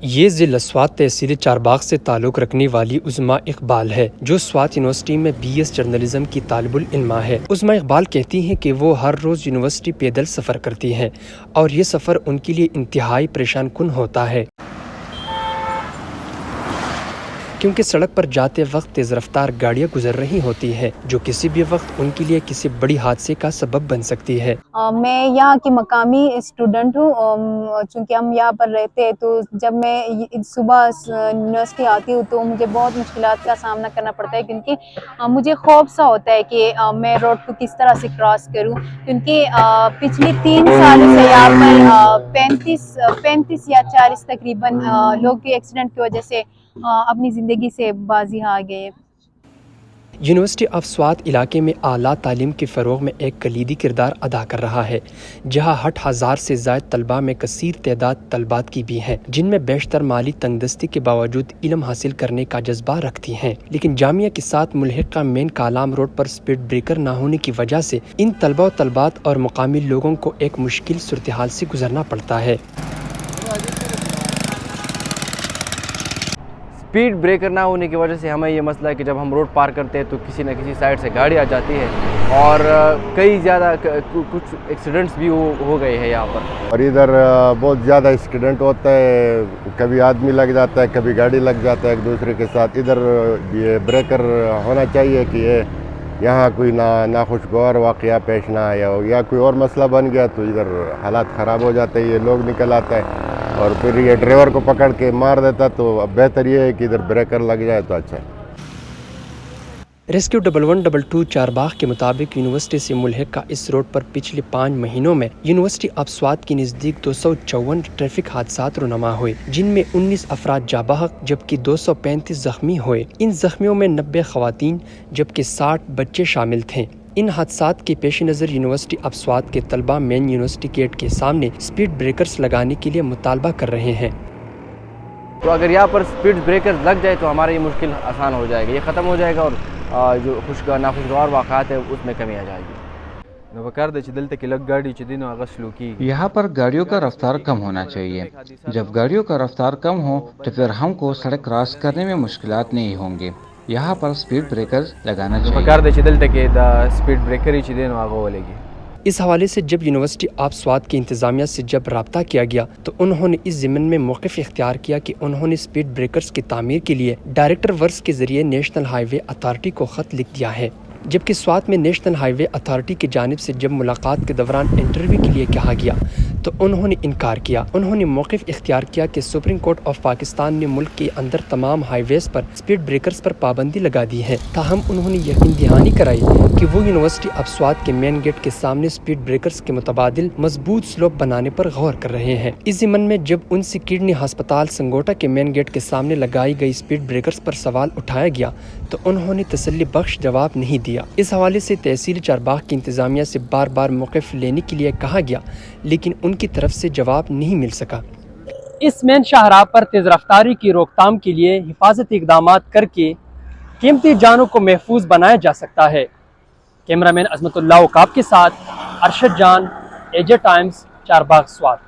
یہ ضلع سوات تحصیل چارباغ سے تعلق رکھنے والی عظما اقبال ہے جو سوات یونیورسٹی میں BS جرنلزم کی طالب العلمہ ہے۔ عظما اقبال کہتی ہیں کہ وہ ہر روز یونیورسٹی پیدل سفر کرتی ہیں اور یہ سفر ان کے لیے انتہائی پریشان کن ہوتا ہے، کیونکہ سڑک پر جاتے وقت تیز رفتار گاڑیاں گزر رہی ہوتی ہیں جو کسی بھی وقت ان کے لیے کسی بڑی حادثے کا سبب بن سکتی ہے۔ میں یہاں کی مقامی اسٹوڈنٹ ہوں، چونکہ ہم یہاں پر رہتے ہیں تو جب میں صبح یونیورسٹی آتی ہوں تو مجھے بہت مشکلات کا سامنا کرنا پڑتا ہے، کیونکہ مجھے خوف سا ہوتا ہے کہ میں روڈ کو کس طرح سے کراس کروں، کیونکہ پچھلی 3 سالوں سے یہاں پر 35 یا 40 تقریباً لوگ ایکسیڈنٹ کی وجہ سے اپنی زندگی سے بازی آ گئے۔ یونیورسٹی آف سوات علاقے میں اعلیٰ تعلیم کے فروغ میں ایک کلیدی کردار ادا کر رہا ہے، جہاں 60,000 سے زائد طلباء میں کثیر تعداد طلبات کی بھی ہیں جن میں بیشتر مالی تنگ دستی کے باوجود علم حاصل کرنے کا جذبہ رکھتی ہیں، لیکن جامعہ کے ساتھ ملحقہ مین کالام روڈ پر سپیڈ بریکر نہ ہونے کی وجہ سے ان طلباء و طلبات اور مقامی لوگوں کو ایک مشکل صورتحال سے گزرنا پڑتا ہے۔ سپیڈ بریکر نہ ہونے کی وجہ سے ہمیں یہ مسئلہ ہے کہ جب ہم روڈ پار کرتے ہیں تو کسی نہ کسی سائڈ سے گاڑی آ جاتی ہے اور کئی زیادہ کچھ ایکسیڈنٹس بھی ہو گئے ہیں یہاں پر، اور ادھر بہت زیادہ ایکسیڈنٹ ہوتا ہے، کبھی آدمی لگ جاتا ہے، کبھی گاڑی لگ جاتا ہے ایک دوسرے کے ساتھ۔ ادھر یہ بریکر ہونا چاہیے کہ یہاں کوئی ناخوشگوار واقعہ پیش نہ آیا ہو یا کوئی اور مسئلہ بن گیا تو ادھر حالات خراب ہو جاتے ہیں، یہ لوگ نکل آتا ہے اور پھر یہ ڈرائیور کو پکڑ کے مار دیتا، تو اب بہتر یہ ہے کہ ادھر بریکر لگ جائے تو اچھا ہے۔ ریسکیو 1122 چارباغ کے مطابق یونیورسٹی سے ملحقہ اس روڈ پر پچھلے 5 مہینوں میں یونیورسٹی آف سوات کے نزدیک 254 ٹریفک حادثات رونما ہوئے، جن میں 19 افراد جاں بحق جبکہ 235 زخمی ہوئے۔ ان زخمیوں میں 90 خواتین جبکہ 60 بچے شامل تھے۔ ان حادثات کے پیش نظر یونیورسٹی آف سوات کے طلباء مین یونیورسٹی گیٹ کے سامنے سپیڈ بریکرز لگانے کے لیے مطالبہ کر رہے ہیں۔ تو اگر یہاں پر سپیڈ بریکر لگ جائے تو ہمارا یہ مشکل آسان ہو جائے گا، یہ ختم ہو جائے گا اور جو ناخوشگوار واقعات ہیں اس میں کمی آ جائے گی۔ یہاں پر گاڑیوں کا رفتار کم ہونا چاہیے، جب گاڑیوں کا رفتار کم ہو تو پھر ہم کو سڑک کراس کرنے میں مشکلات نہیں ہوں گے۔ یہاں پر سپیڈ بریکر لگانا چاہیے۔ اس حوالے سے جب یونیورسٹی آف سوات کی انتظامیہ سے جب رابطہ کیا گیا تو انہوں نے اس ضمن میں موقف اختیار کیا کہ انہوں نے سپیڈ بریکرز کی تعمیر کے لیے ڈائریکٹر ورکس کے ذریعے نیشنل ہائی وے اتھارٹی کو خط لکھ دیا ہے، جبکہ سوات میں نیشنل ہائی وے اتھارٹی کی جانب سے جب ملاقات کے دوران انٹرویو کے لیے کہا گیا تو انہوں نے انکار کیا۔ انہوں نے موقف اختیار کیا کہ سپریم کورٹ آف پاکستان نے ملک کے اندر تمام ہائی ویز پر سپیڈ بریکرز پر پابندی لگا دی ہے، تاہم انہوں نے یقین دہانی کرائی کہ وہ یونیورسٹی آف سوات کے مین گیٹ کے سامنے سپیڈ بریکرز کے متبادل مضبوط سلوپ بنانے پر غور کر رہے ہیں۔ اس ضمن میں جب ان سے کڈنی ہسپتال سنگوٹا کے مین گیٹ کے سامنے لگائی گئی سپیڈ بریکرز پر سوال اٹھایا گیا تو انہوں نے تسلی بخش جواب نہیں دیا۔ اس حوالے سے تحصیل چارباغ کی انتظامیہ سے بار بار موقف لینے کے لیے کہا گیا لیکن ان کی طرف سے جواب نہیں مل سکا۔ اس مین شاہراہ پر تیز رفتاری کی روک تھام کے لیے حفاظتی اقدامات کر کے قیمتی جانوں کو محفوظ بنایا جا سکتا ہے۔ کیمرہ مین عظمت اللہ عقاب کے ساتھ ارشد جان، ایجے ٹائمز، چارباغ سوات۔